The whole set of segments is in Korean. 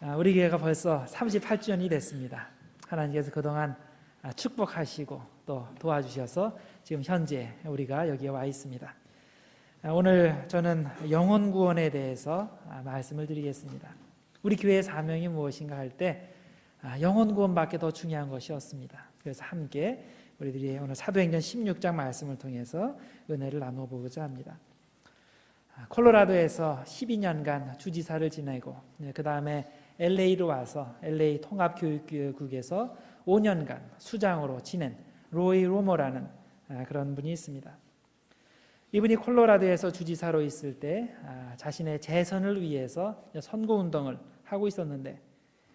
우리 교회가 벌써 38주년이 됐습니다. 하나님께서 그동안 축복하시고 또 도와주셔서 지금 현재 우리가 여기에 와 있습니다. 오늘 저는 영혼 구원에 대해서 말씀을 드리겠습니다. 우리 교회의 사명이 무엇인가 할 때 영혼 구원밖에 더 중요한 것이 없습니다. 그래서 함께 우리들이 오늘 사도행전 16장 말씀을 통해서 은혜를 나눠보고자 합니다. 콜로라도에서 12년간 주지사를 지내고 그 다음에 LA로 와서 LA 통합교육국에서 5년간 수장으로 지낸 로이 로모라는 그런 분이 있습니다. 이분이 콜로라도에서 주지사로 있을 때 자신의 재선을 위해서 선거운동을 하고 있었는데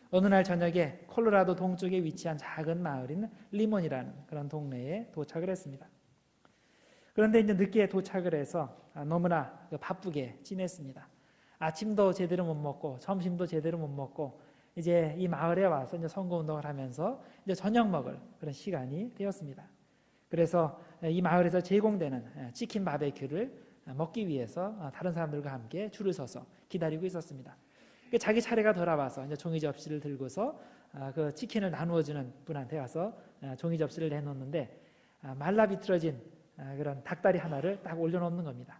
어느 날 저녁에 콜로라도 동쪽에 위치한 작은 마을인 리몬이라는 그런 동네에 도착을 했습니다. 그런데 이제 늦게 도착을 해서 너무나 바쁘게 지냈습니다. 아침도 제대로 못 먹고 점심도 제대로 못 먹고 이제 이 마을에 와서 이제 선거운동을 하면서 이제 저녁 먹을 그런 시간이 되었습니다. 그래서 이 마을에서 제공되는 치킨 바베큐를 먹기 위해서 다른 사람들과 함께 줄을 서서 기다리고 있었습니다. 자기 차례가 돌아와서 이제 종이 접시를 들고서 그 치킨을 나누어주는 분한테 와서 종이 접시를 내놓는데 말라 비틀어진 그런 닭다리 하나를 딱 올려놓는 겁니다.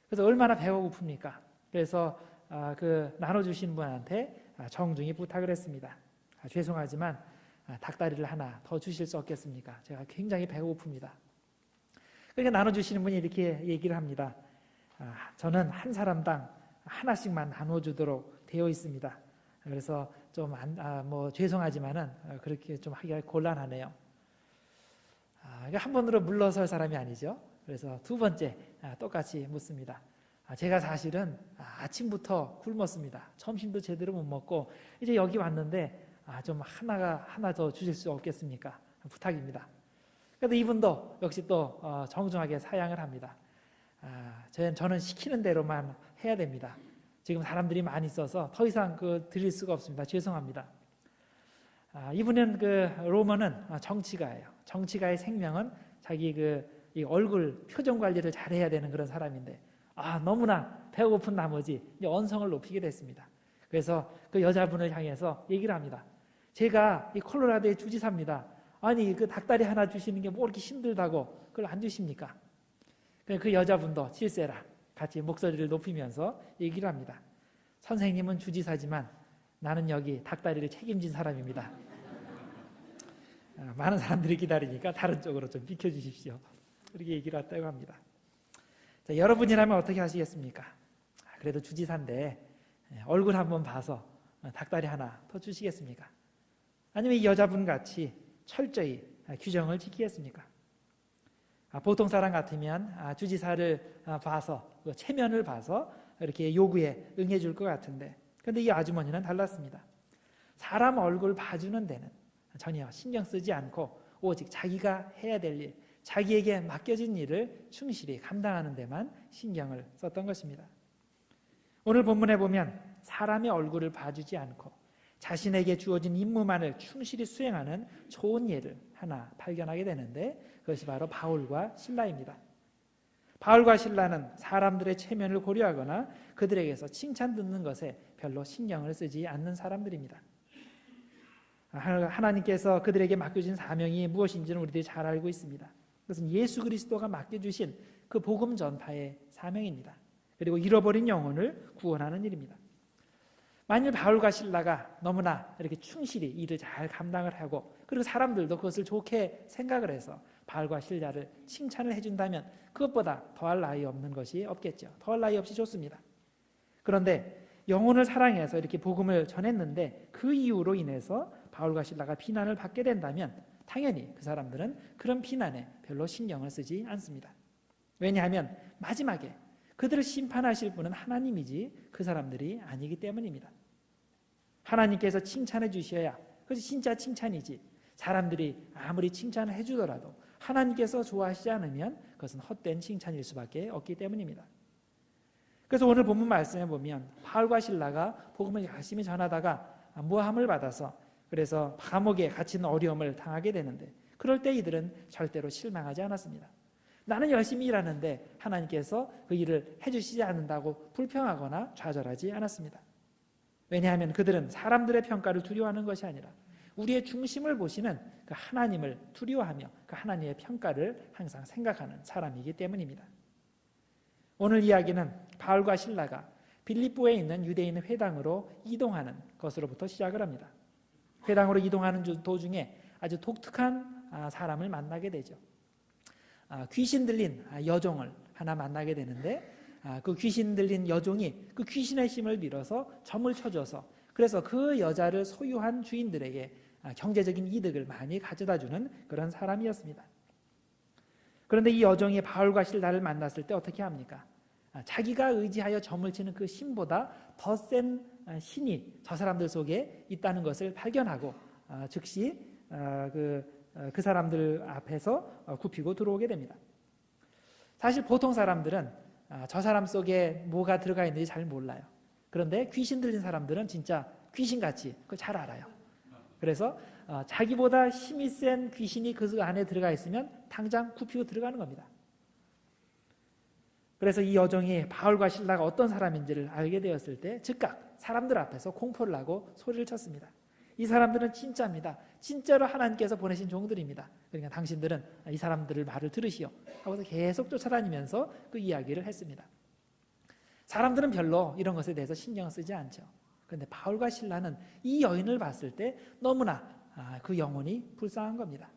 그래서 얼마나 배가 고픕니까? 그래서 그 나눠주신 분한테 정중히 부탁을 했습니다. 죄송하지만 닭다리를 하나 더 주실 수 없겠습니까? 제가 굉장히 배가 고픕니다. 그러니까 나눠주시는 분이 이렇게 얘기를 합니다. 저는 한 사람당 하나씩만 나눠주도록 되어 있습니다. 그래서 좀 죄송하지만은 그렇게 좀 하기가 곤란하네요. 한 번으로 물러설 사람이 아니죠. 그래서 두 번째 똑같이 묻습니다. 제가 사실은 아침부터 굶었습니다. 점심도 제대로 못 먹고 이제 여기 왔는데 좀 하나 더 주실 수 없겠습니까? 부탁입니다. 그래도 이분도 역시 또 정중하게 사양을 합니다. 저는 시키는 대로만 해야 됩니다. 지금 사람들이 많이 있어서 더 이상 드릴 수가 없습니다. 죄송합니다. 이분은 로머는 정치가예요. 정치가의 생명은 자기 이 얼굴 표정 관리를 잘해야 되는 그런 사람인데 너무나 배고픈 나머지 이제 언성을 높이게 됐습니다. 그래서 그 여자분을 향해서 얘기를 합니다. 제가 이 콜로라도의 주지사입니다. 아니 그 닭다리 하나 주시는 게 뭐 이렇게 힘들다고 그걸 안 주십니까? 그 여자분도 질세라 같이 목소리를 높이면서 얘기를 합니다. 선생님은 주지사지만 나는 여기 닭다리를 책임진 사람입니다. 많은 사람들이 기다리니까 다른 쪽으로 좀 비켜주십시오. 이렇게 얘기를 했다고 합니다. 자, 여러분이라면 어떻게 하시겠습니까? 그래도 주지사인데 얼굴 한번 봐서 닭다리 하나 더 주시겠습니까? 아니면 이 여자분 같이 철저히 규정을 지키겠습니까? 보통 사람 같으면 주지사를 봐서 체면을 봐서 이렇게 요구에 응해줄 것 같은데 그런데 이 아주머니는 달랐습니다. 사람 얼굴 봐주는 데는 전혀 신경 쓰지 않고 오직 자기가 해야 될 일, 자기에게 맡겨진 일을 충실히 감당하는 데만 신경을 썼던 것입니다. 오늘 본문에 보면 사람의 얼굴을 봐주지 않고 자신에게 주어진 임무만을 충실히 수행하는 좋은 예를 하나 발견하게 되는데 그것이 바로 바울과 실라입니다. 바울과 실라는 사람들의 체면을 고려하거나 그들에게서 칭찬 듣는 것에 별로 신경을 쓰지 않는 사람들입니다. 하나님께서 그들에게 맡겨진 사명이 무엇인지는 우리들이 잘 알고 있습니다. 그것은 예수 그리스도가 맡겨주신 그 복음 전파의 사명입니다. 그리고 잃어버린 영혼을 구원하는 일입니다. 만일 바울과 실라가 너무나 이렇게 충실히 일을 잘 감당을 하고 그리고 사람들도 그것을 좋게 생각을 해서 바울과 실라를 칭찬을 해준다면 그것보다 더할 나위 없는 것이 없겠죠. 더할 나위 없이 좋습니다. 그런데 영혼을 사랑해서 이렇게 복음을 전했는데 그 이유로 인해서 바울과 실라가 비난을 받게 된다면 당연히 그 사람들은 그런 비난에 별로 신경을 쓰지 않습니다. 왜냐하면 마지막에 그들을 심판하실 분은 하나님이지 그 사람들이 아니기 때문입니다. 하나님께서 칭찬해 주셔야 그것이 진짜 칭찬이지 사람들이 아무리 칭찬을 해주더라도 하나님께서 좋아하시지 않으면 그것은 헛된 칭찬일 수밖에 없기 때문입니다. 그래서 오늘 본문 말씀에 보면 바울과 실라가 복음을 열심히 전하다가 모함을 받아서 그래서 감옥에 갇힌 어려움을 당하게 되는데 그럴 때 이들은 절대로 실망하지 않았습니다. 나는 열심히 일하는데 하나님께서 그 일을 해주시지 않는다고 불평하거나 좌절하지 않았습니다. 왜냐하면 그들은 사람들의 평가를 두려워하는 것이 아니라 우리의 중심을 보시는 그 하나님을 두려워하며 그 하나님의 평가를 항상 생각하는 사람이기 때문입니다. 오늘 이야기는 바울과 실라가 빌립보에 있는 유대인 회당으로 이동하는 것으로부터 시작을 합니다. 회당으로 이동하는 도중에 아주 독특한 사람을 만나게 되죠. 귀신 들린 여종을 하나 만나게 되는데, 그 귀신 들린 여종이 그 귀신의 힘을 빌어서 점을 쳐줘서 그래서 그 여자를 소유한 주인들에게 경제적인 이득을 많이 가져다 주는 그런 사람이었습니다. 그런데 이 여종이 바울과 실라를 만났을 때 어떻게 합니까? 자기가 의지하여 점을 치는 그 신보다 더 센 신이 저 사람들 속에 있다는 것을 발견하고 즉시 그 사람들 앞에서 굽히고 들어오게 됩니다. 사실 보통 사람들은 저 사람 속에 뭐가 들어가 있는지 잘 몰라요. 그런데 귀신 들린 사람들은 진짜 귀신같이 그걸 잘 알아요. 그래서 자기보다 힘이 센 귀신이 그 안에 들어가 있으면 당장 굽히고 들어가는 겁니다. 그래서 이 여종이 바울과 실라가 어떤 사람인지를 알게 되었을 때 즉각 사람들 앞에서 공포를 하고 소리를 쳤습니다. 이 사람들은 진짜입니다. 진짜로 하나님께서 보내신 종들입니다. 그러니까 당신들은 이 사람들을 말을 들으시오 하고서 계속 쫓아다니면서 그 이야기를 했습니다. 사람들은 별로 이런 것에 대해서 신경 쓰지 않죠. 그런데 바울과 실라는 이 여인을 봤을 때 너무나 그 영혼이 불쌍한 겁니다.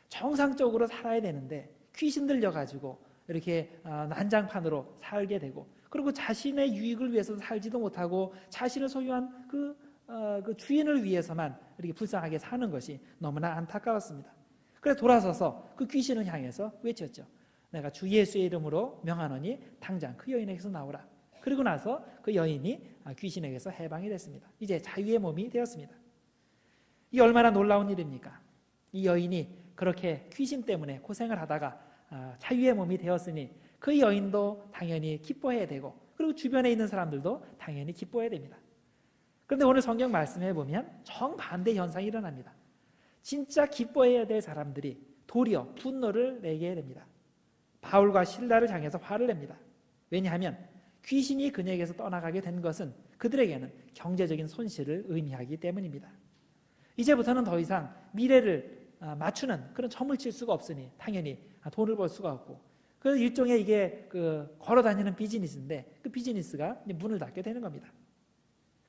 정상적으로 살아야 되는데 귀신 들려가지고 이렇게 난장판으로 살게 되고, 그리고 자신의 유익을 위해서 살지도 못하고 자신을 소유한 그 주인을 위해서만 이렇게 불쌍하게 사는 것이 너무나 안타까웠습니다. 그래서 돌아서서 그 귀신을 향해서 외쳤죠. 내가 주 예수의 이름으로 명하노니 당장 그 여인에게서 나오라. 그리고 나서 그 여인이 귀신에게서 해방이 됐습니다. 이제 자유의 몸이 되었습니다. 이 얼마나 놀라운 일입니까? 이 여인이 그렇게 귀신 때문에 고생을 하다가 자유의 몸이 되었으니 그 여인도 당연히 기뻐해야 되고, 그리고 주변에 있는 사람들도 당연히 기뻐해야 됩니다. 그런데 오늘 성경 말씀에 보면 정반대 현상이 일어납니다. 진짜 기뻐해야 될 사람들이 도리어 분노를 내게 됩니다. 바울과 실라를 향해서 화를 냅니다. 왜냐하면 귀신이 그녀에게서 떠나가게 된 것은 그들에게는 경제적인 손실을 의미하기 때문입니다. 이제부터는 더 이상 미래를 맞추는 그런 점을 칠 수가 없으니 당연히 돈을 벌 수가 없고, 그 일종의 이게 걸어다니는 비즈니스인데 그 비즈니스가 문을 닫게 되는 겁니다.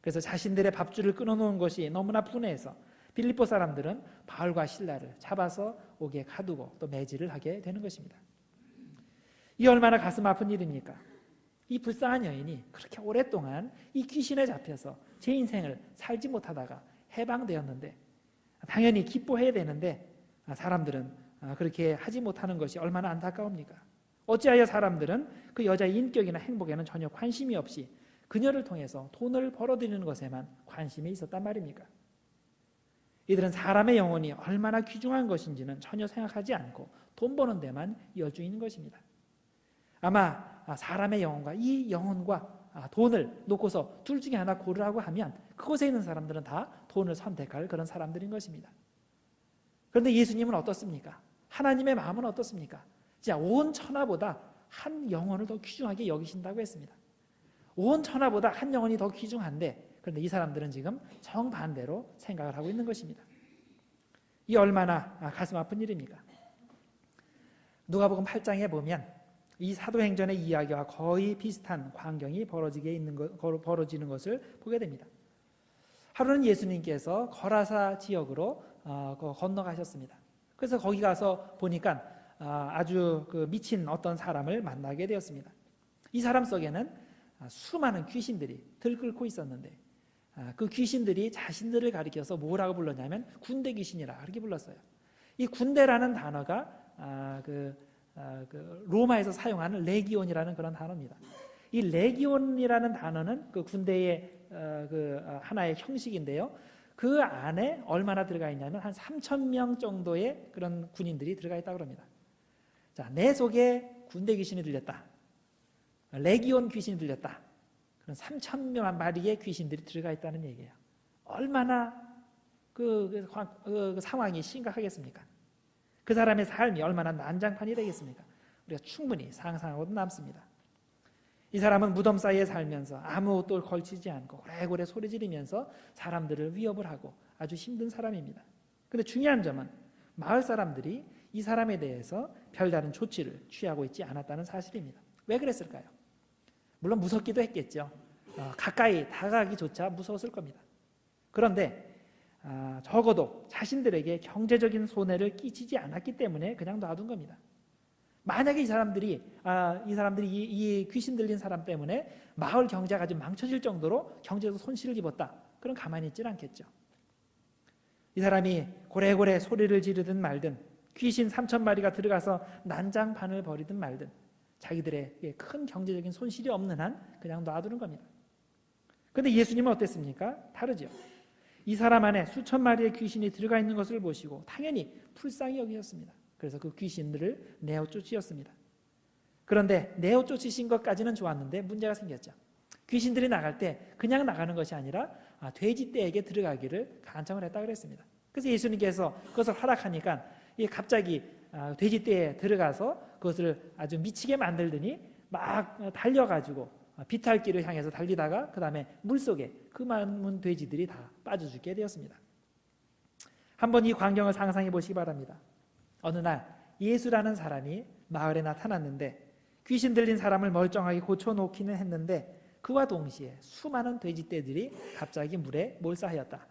그래서 자신들의 밥줄을 끊어놓은 것이 너무나 분해해서 빌립보 사람들은 바울과 실라를 잡아서 옥에 가두고 또 매질을 하게 되는 것입니다. 이 얼마나 가슴 아픈 일입니까? 이 불쌍한 여인이 그렇게 오랫동안 이 귀신에 잡혀서 제 인생을 살지 못하다가 해방되었는데 당연히 기뻐해야 되는데 사람들은 그렇게 하지 못하는 것이 얼마나 안타까웁니까? 어찌하여 사람들은 그 여자의 인격이나 행복에는 전혀 관심이 없이 그녀를 통해서 돈을 벌어들이는 것에만 관심이 있었단 말입니까? 이들은 사람의 영혼이 얼마나 귀중한 것인지는 전혀 생각하지 않고 돈 버는 데만 여주인 것입니다. 아마 사람의 영혼과 이 영혼과 돈을 놓고서 둘 중에 하나 고르라고 하면 그곳에 있는 사람들은 다 돈을 선택할 그런 사람들인 것입니다. 그런데 예수님은 어떻습니까? 하나님의 마음은 어떻습니까? 자, 온 천하보다 한 영혼을 더 귀중하게 여기신다고 했습니다. 온 천하보다 한 영혼이 더 귀중한데, 그런데 이 사람들은 지금 정반대로 생각을 하고 있는 것입니다. 이 얼마나 가슴 아픈 일입니까? 누가복음 8장에 보면 이 사도행전의 이야기와 거의 비슷한 광경이 벌어지는 것을 보게 됩니다. 하루는 예수님께서 거라사 지역으로 건너가셨습니다. 그래서 거기 가서 보니까 아주 미친 어떤 사람을 만나게 되었습니다. 이 사람 속에는 수많은 귀신들이 들끓고 있었는데 그 귀신들이 자신들을 가리켜서 뭐라고 불렀냐면 군대 귀신이라 그렇게 불렀어요. 이 군대라는 단어가 로마에서 사용하는 레기온이라는 그런 단어입니다. 이 레기온이라는 단어는 그 군대의 하나의 형식인데요. 그 안에 얼마나 들어가 있냐면 한 3,000명 정도의 그런 군인들이 들어가 있다고 합니다. 자, 내 속에 군대 귀신이 들렸다. 레기온 귀신이 들렸다. 그런 3,000명 마리의 귀신들이 들어가 있다는 얘기예요. 얼마나 그 상황이 심각하겠습니까? 그 사람의 삶이 얼마나 난장판이 되겠습니까? 우리가 충분히 상상하고도 남습니다. 이 사람은 무덤 사이에 살면서 아무 옷도 걸치지 않고 고래고래 소리 지르면서 사람들을 위협을 하고 아주 힘든 사람입니다. 그런데 중요한 점은 마을 사람들이 이 사람에 대해서 별다른 조치를 취하고 있지 않았다는 사실입니다. 왜 그랬을까요? 물론 무섭기도 했겠죠. 가까이 다가가기조차 무서웠을 겁니다. 그런데 적어도 자신들에게 경제적인 손해를 끼치지 않았기 때문에 그냥 놔둔 겁니다. 만약에 이 사람들이 이 귀신 들린 사람 때문에 마을 경제가 좀 망쳐질 정도로 경제에서 손실을 입었다. 그럼 가만히 있질 않겠죠. 이 사람이 고래고래 소리를 지르든 말든 귀신 3,000마리가 들어가서 난장판을 벌이든 말든 자기들의 큰 경제적인 손실이 없는 한 그냥 놔두는 겁니다. 그런데 예수님은 어땠습니까? 다르죠. 이 사람 안에 수천 마리의 귀신이 들어가 있는 것을 보시고 당연히 불쌍히 여기셨습니다. 그래서 그 귀신들을 내어 쫓으셨습니다. 그런데 내어 쫓으신 것까지는 좋았는데 문제가 생겼죠. 귀신들이 나갈 때 그냥 나가는 것이 아니라 돼지떼에게 들어가기를 간청을 했다 그랬습니다. 그래서 예수님께서 그것을 허락하니까 갑자기 돼지떼에 들어가서 그것을 아주 미치게 만들더니 막 달려가지고 비탈길을 향해서 달리다가 그 다음에 물속에 그 많은 돼지들이 다 빠져 죽게 되었습니다. 한번 이 광경을 상상해 보시기 바랍니다. 어느 날 예수라는 사람이 마을에 나타났는데 귀신 들린 사람을 멀쩡하게 고쳐놓기는 했는데 그와 동시에 수많은 돼지떼들이 갑자기 물에 몰사하였다.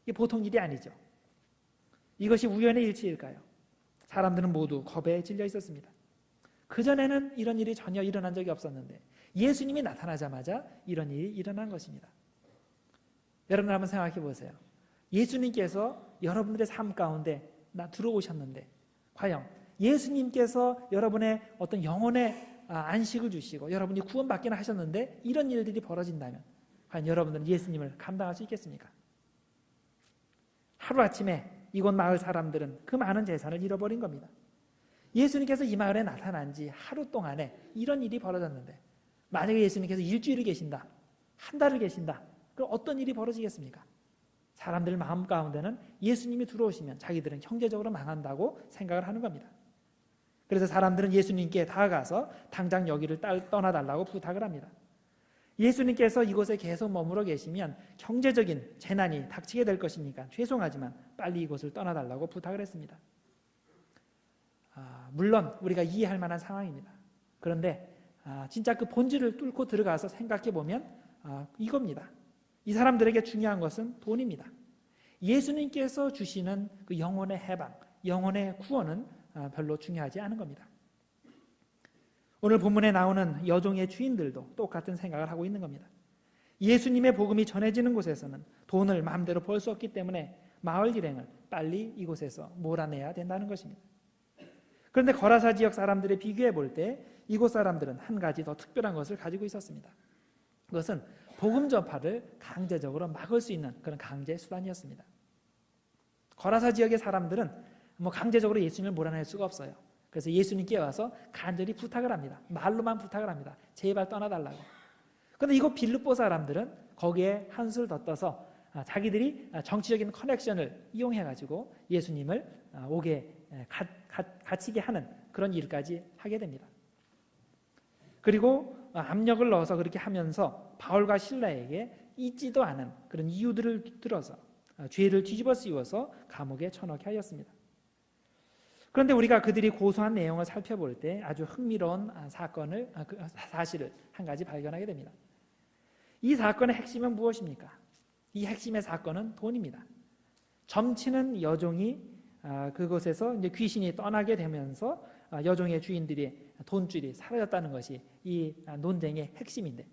이게 보통 일이 아니죠. 이것이 우연의 일치일까요? 사람들은 모두 겁에 질려 있었습니다. 그전에는 이런 일이 전혀 일어난 적이 없었는데 예수님이 나타나자마자 이런 일이 일어난 것입니다. 여러분 한번 생각해 보세요. 예수님께서 여러분들의 삶 가운데 들어오셨는데 과연 예수님께서 여러분의 어떤 영혼의 안식을 주시고 여러분이 구원받기는 하셨는데 이런 일들이 벌어진다면 과연 여러분들은 예수님을 감당할 수 있겠습니까? 하루아침에 이곳 마을 사람들은 그 많은 재산을 잃어버린 겁니다. 예수님께서 이 마을에 나타난 지 하루 동안에 이런 일이 벌어졌는데 만약에 예수님께서 일주일을 계신다, 한 달을 계신다, 그럼 어떤 일이 벌어지겠습니까? 사람들 마음 가운데는 예수님이 들어오시면 자기들은 경제적으로 망한다고 생각을 하는 겁니다. 그래서 사람들은 예수님께 다가가서 당장 여기를 떠나달라고 부탁을 합니다. 예수님께서 이곳에 계속 머물러 계시면 경제적인 재난이 닥치게 될 것이니까 죄송하지만 빨리 이곳을 떠나달라고 부탁을 했습니다. 물론 우리가 이해할 만한 상황입니다. 그런데 진짜 그 본질을 뚫고 들어가서 생각해 보면 이겁니다. 이 사람들에게 중요한 것은 돈입니다. 예수님께서 주시는 그 영혼의 해방, 영혼의 구원은 별로 중요하지 않은 겁니다. 오늘 본문에 나오는 여종의 주인들도 똑같은 생각을 하고 있는 겁니다. 예수님의 복음이 전해지는 곳에서는 돈을 마음대로 벌 수 없기 때문에 마을 일행을 빨리 이곳에서 몰아내야 된다는 것입니다. 그런데 거라사 지역 사람들에 비교해 볼 때 이곳 사람들은 한 가지 더 특별한 것을 가지고 있었습니다. 그것은 복음 전파를 강제적으로 막을 수 있는 그런 강제 수단이었습니다. 거라사 지역의 사람들은 강제적으로 예수님을 몰아낼 수가 없어요. 그래서 예수님께 와서 간절히 부탁을 합니다. 말로만 부탁을 합니다. 제발 떠나달라고. 그런데 이곳 빌립보 사람들은 거기에 한술 더 떠서 자기들이 정치적인 커넥션을 이용해가지고 예수님을 오게 갇히게 하는 그런 일까지 하게 됩니다. 그리고 압력을 넣어서 그렇게 하면서 바울과 실라에게 잊지도 않은 그런 이유들을 들어서 죄를 뒤집어 씌워서 감옥에 쳐넣게 하였습니다. 그런데 우리가 그들이 고소한 내용을 살펴볼 때 아주 흥미로운 사실을 한 가지 발견하게 됩니다. 이 사건의 핵심은 무엇입니까? 이 핵심의 사건은 돈입니다. 점치는 여종이 그곳에서 이제 귀신이 떠나게 되면서 여종의 주인들이 돈줄이 사라졌다는 것이 이 논쟁의 핵심인데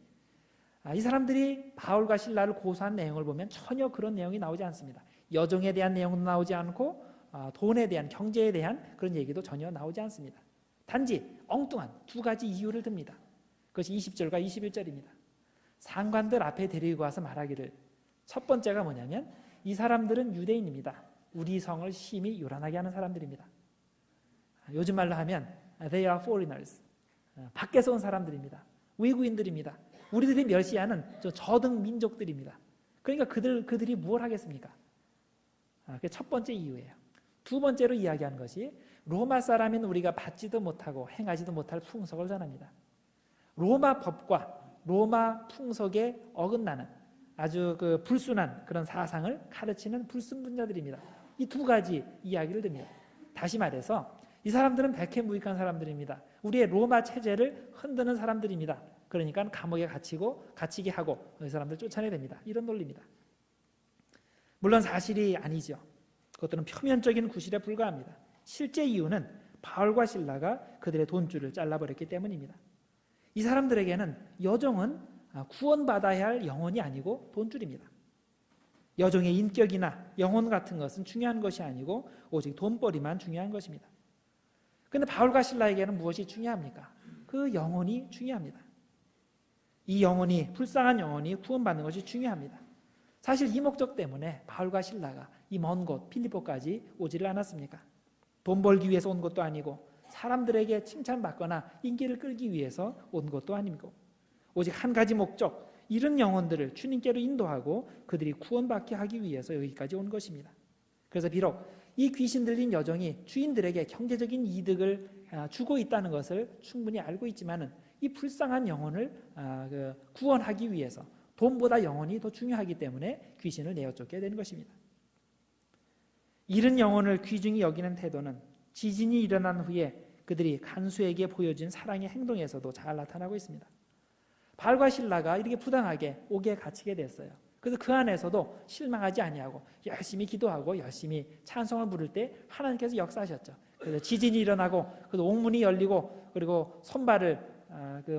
이 사람들이 바울과 실라를 고소한 내용을 보면 전혀 그런 내용이 나오지 않습니다. 여종에 대한 내용도 나오지 않고 돈에 대한 경제에 대한 그런 얘기도 전혀 나오지 않습니다. 단지 엉뚱한 두 가지 이유를 듭니다. 그것이 20절과 21절입니다. 상관들 앞에 데리고 와서 말하기를 첫 번째가 뭐냐면 이 사람들은 유대인입니다. 우리 성을 심히 요란하게 하는 사람들입니다. 요즘 말로 하면 they are foreigners. 밖에서 온 사람들입니다. 외국인들입니다. 우리들이 멸시하는 저등 민족들입니다. 그러니까 그들이 무엇 하겠습니까? 그게 첫 번째 이유예요. 두 번째로 이야기하는 것이 로마 사람인 우리가 받지도 못하고 행하지도 못할 풍속을 전합니다. 로마 법과 로마 풍속에 어긋나는 아주 그 불순한 그런 사상을 가르치는 불순분자들입니다. 이 두 가지 이야기를 듭니다. 다시 말해서 이 사람들은 백해무익한 사람들입니다. 우리의 로마 체제를 흔드는 사람들입니다. 그러니까 감옥에 갇히게 하고 이 사람들 쫓아내야 됩니다. 이런 논리입니다. 물론 사실이 아니죠. 그것들은 표면적인 구실에 불과합니다. 실제 이유는 바울과 실라가 그들의 돈줄을 잘라버렸기 때문입니다. 이 사람들에게는 여종은 구원받아야 할 영혼이 아니고 돈줄입니다. 여종의 인격이나 영혼 같은 것은 중요한 것이 아니고 오직 돈벌이만 중요한 것입니다. 그런데 바울과 실라에게는 무엇이 중요합니까? 그 영혼이 중요합니다. 이 영혼이, 불쌍한 영혼이 구원받는 것이 중요합니다. 사실 이 목적 때문에 바울과 실라가 이 먼 곳 필리포까지 오지를 않았습니까? 돈 벌기 위해서 온 것도 아니고 사람들에게 칭찬받거나 인기를 끌기 위해서 온 것도 아니고 오직 한 가지 목적, 이런 영혼들을 주님께로 인도하고 그들이 구원받게 하기 위해서 여기까지 온 것입니다. 그래서 비록 이 귀신 들린 여종이 주인들에게 경제적인 이득을 주고 있다는 것을 충분히 알고 있지만은 이 불쌍한 영혼을 구원하기 위해서 돈보다 영혼이 더 중요하기 때문에 귀신을 내어 쫓게 되는 것입니다. 잃은 영혼을 귀중히 여기는 태도는 지진이 일어난 후에 그들이 간수에게 보여준 사랑의 행동에서도 잘 나타나고 있습니다. 바울과 실라가 이렇게 부당하게 옥에 갇히게 됐어요. 그래서 그 안에서도 실망하지 아니하고 열심히 기도하고 열심히 찬송을 부를 때 하나님께서 역사하셨죠. 그래서 지진이 일어나고 그래서 옥문이 열리고 그리고 손발을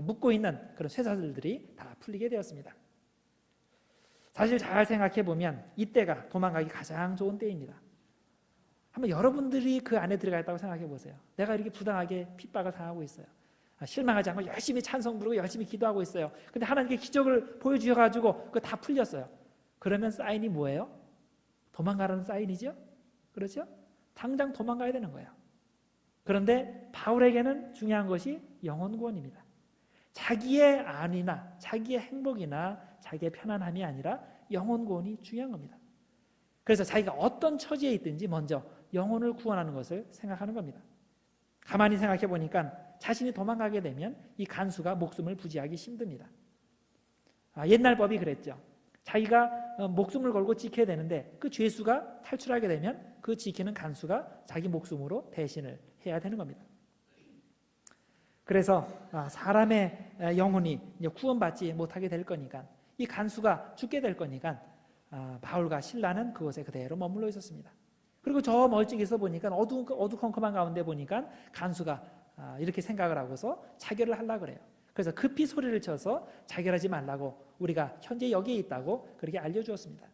묶고 있는 그런 쇠사슬들이 다 풀리게 되었습니다. 사실 잘 생각해 보면 이때가 도망가기 가장 좋은 때입니다. 한번 여러분들이 그 안에 들어가 있다고 생각해 보세요. 내가 이렇게 부당하게 핍박을 당하고 있어요. 실망하지 않고 열심히 찬송 부르고 열심히 기도하고 있어요. 근데 하나님께 기적을 보여주셔가지고 그거 다 풀렸어요. 그러면 사인이 뭐예요? 도망가라는 사인이죠? 그렇죠? 당장 도망가야 되는 거예요. 그런데 바울에게는 중요한 것이 영혼 구원입니다. 자기의 안위나 자기의 행복이나 자기의 편안함이 아니라 영혼 구원이 중요한 겁니다. 그래서 자기가 어떤 처지에 있든지 먼저 영혼을 구원하는 것을 생각하는 겁니다. 가만히 생각해 보니까 자신이 도망가게 되면 이 간수가 목숨을 부지하기 힘듭니다. 옛날 법이 그랬죠. 자기가 목숨을 걸고 지켜야 되는데 그 죄수가 탈출하게 되면 그 지키는 간수가 자기 목숨으로 대신을 해야 되는 겁니다. 그래서 사람의 영혼이 구원받지 못하게 될 거니까 이 간수가 죽게 될 거니까 바울과 실라는 그곳에 그대로 머물러 있었습니다. 그리고 저 멀찍이서 보니까 어두컴컴한 가운데 보니까 간수가 이렇게 생각을 하고서 자결을 하려고 그래요. 그래서 급히 소리를 쳐서 자결하지 말라고 우리가 현재 여기에 있다고 그렇게 알려주었습니다.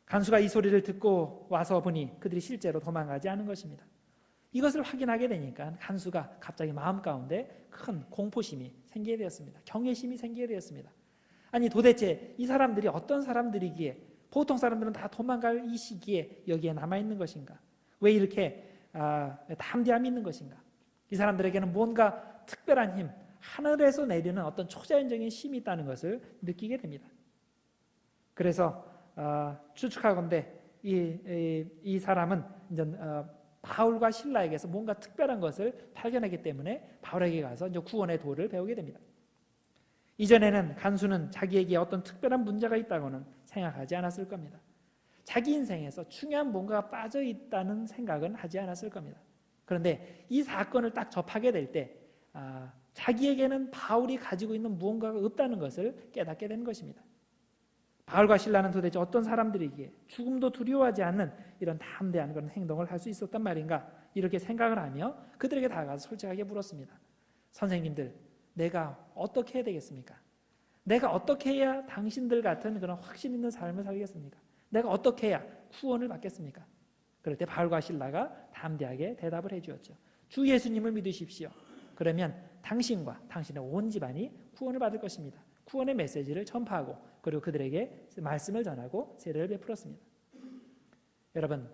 간수가 이 소리를 듣고 와서 보니 그들이 실제로 도망가지 않은 것입니다. 이것을 확인하게 되니까 간수가 갑자기 마음 가운데 큰 공포심이 생기게 되었습니다. 경외심이 생기게 되었습니다. 아니 도대체 이 사람들이 어떤 사람들이기에 보통 사람들은 다 도망갈 이 시기에 여기에 남아있는 것인가? 왜 이렇게 담대함이 있는 것인가? 이 사람들에게는 뭔가 특별한 힘, 하늘에서 내리는 어떤 초자연적인 힘이 있다는 것을 느끼게 됩니다. 그래서 추측하건대 이 사람은 이제 바울과 실라에게서 뭔가 특별한 것을 발견하기 때문에 바울에게 가서 이제 구원의 도를 배우게 됩니다. 이전에는 간수는 자기에게 어떤 특별한 문제가 있다고는 생각하지 않았을 겁니다. 자기 인생에서 중요한 뭔가가 빠져 있다는 생각은 하지 않았을 겁니다. 그런데 이 사건을 딱 접하게 될 때 자기에게는 바울이 가지고 있는 무언가가 없다는 것을 깨닫게 되는 것입니다. 바울과 실라는 도대체 어떤 사람들이기에 죽음도 두려워하지 않는 이런 담대한 그런 행동을 할 수 있었단 말인가, 이렇게 생각을 하며 그들에게 다가가서 솔직하게 물었습니다. 선생님들, 내가 어떻게 해야 되겠습니까? 내가 어떻게 해야 당신들 같은 그런 확신 있는 삶을 살겠습니까? 내가 어떻게 해야 구원을 받겠습니까? 그럴 때 바울과 실라가 담대하게 대답을 해주었죠. 주 예수님을 믿으십시오. 그러면 당신과 당신의 온 집안이 구원을 받을 것입니다. 구원의 메시지를 전파하고 그리고 그들에게 말씀을 전하고 세례를 베풀었습니다. 여러분,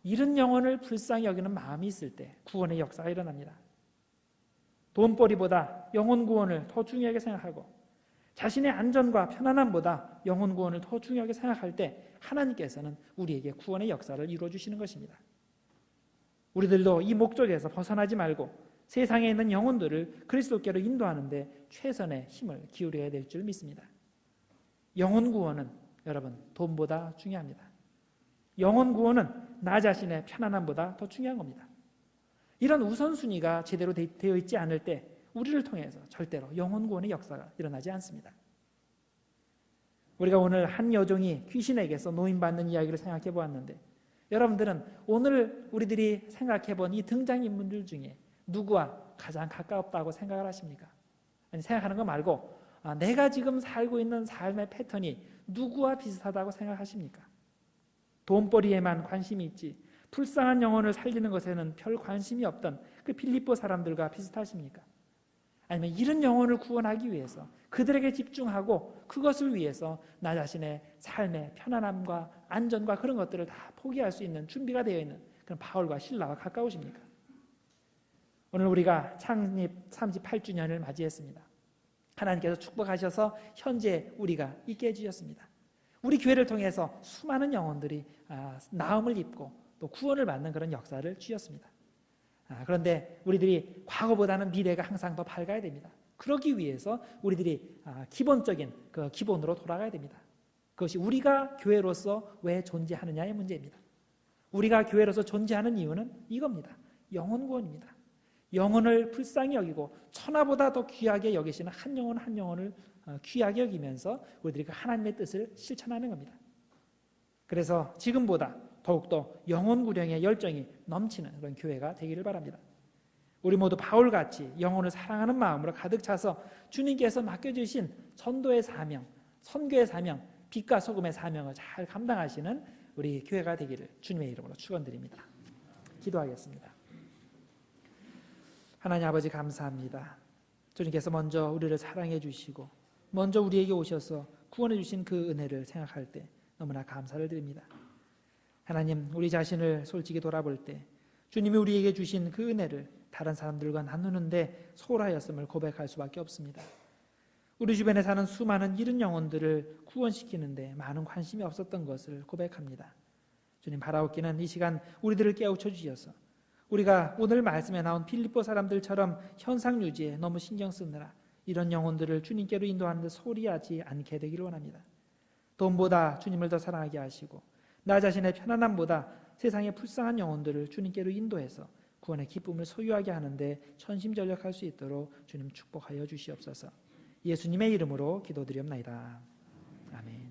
잃은 영혼을 불쌍히 여기는 마음이 있을 때 구원의 역사가 일어납니다. 돈벌이보다 영혼 구원을 더 중요하게 생각하고 자신의 안전과 편안함보다 영혼 구원을 더 중요하게 생각할 때 하나님께서는 우리에게 구원의 역사를 이루어주시는 것입니다. 우리들도 이 목적에서 벗어나지 말고 세상에 있는 영혼들을 그리스도께로 인도하는데 최선의 힘을 기울여야 될 줄 믿습니다. 영혼 구원은 여러분 돈보다 중요합니다. 영혼 구원은 나 자신의 편안함보다 더 중요한 겁니다. 이런 우선순위가 제대로 되어 있지 않을 때 우리를 통해서 절대로 영혼 구원의 역사가 일어나지 않습니다. 우리가 오늘 한 여종이 귀신에게서 노인받는 이야기를 생각해 보았는데, 여러분들은 오늘 우리들이 생각해 본 이 등장인물들 중에 누구와 가장 가깝다고 생각을 하십니까? 아니, 생각하는 거 말고 내가 지금 살고 있는 삶의 패턴이 누구와 비슷하다고 생각하십니까? 돈벌이에만 관심이 있지 불쌍한 영혼을 살리는 것에는 별 관심이 없던 그 빌립보 사람들과 비슷하십니까? 아니면 이런 영혼을 구원하기 위해서 그들에게 집중하고 그것을 위해서 나 자신의 삶의 편안함과 안전과 그런 것들을 다 포기할 수 있는 준비가 되어 있는 그런 바울과 실라와 가까우십니까? 오늘 우리가 창립 38주년을 맞이했습니다. 하나님께서 축복하셔서 현재 우리가 있게 해주셨습니다. 우리 교회를 통해서 수많은 영혼들이 나음을 입고 또 구원을 받는 그런 역사를 주셨습니다. 그런데 우리들이 과거보다는 미래가 항상 더 밝아야 됩니다. 그러기 위해서 우리들이 기본적인 그 기본으로 돌아가야 됩니다. 그것이 우리가 교회로서 왜 존재하느냐의 문제입니다. 우리가 교회로서 존재하는 이유는 이겁니다. 영혼 구원입니다. 영혼을 불쌍히 여기고 천하보다 더 귀하게 여기시는 한 영혼 한 영혼을 귀하게 여기면서 우리들이 그 하나님의 뜻을 실천하는 겁니다. 그래서 지금보다 더욱더 영혼 구령의 열정이 넘치는 그런 교회가 되기를 바랍니다. 우리 모두 바울같이 영혼을 사랑하는 마음으로 가득 차서 주님께서 맡겨주신 전도의 사명, 선교의 사명, 빛과 소금의 사명을 잘 감당하시는 우리 교회가 되기를 주님의 이름으로 축원드립니다. 기도하겠습니다. 하나님 아버지 감사합니다. 주님께서 먼저 우리를 사랑해 주시고 먼저 우리에게 오셔서 구원해 주신 그 은혜를 생각할 때 너무나 감사를 드립니다. 하나님, 우리 자신을 솔직히 돌아볼 때 주님이 우리에게 주신 그 은혜를 다른 사람들과 나누는데 소홀하였음을 고백할 수밖에 없습니다. 우리 주변에 사는 수많은 이른 영혼들을 구원시키는데 많은 관심이 없었던 것을 고백합니다. 주님, 바라옵기는 이 시간 우리들을 깨우쳐 주셔서 우리가 오늘 말씀에 나온 빌립보 사람들처럼 현상 유지에 너무 신경 쓰느라 이런 영혼들을 주님께로 인도하는 데 소홀히 하지 않게 되기를 원합니다. 돈보다 주님을 더 사랑하게 하시고 나 자신의 편안함보다 세상의 불쌍한 영혼들을 주님께로 인도해서 구원의 기쁨을 소유하게 하는데 전심전력할 수 있도록 주님 축복하여 주시옵소서. 예수님의 이름으로 기도드리옵나이다. 아멘.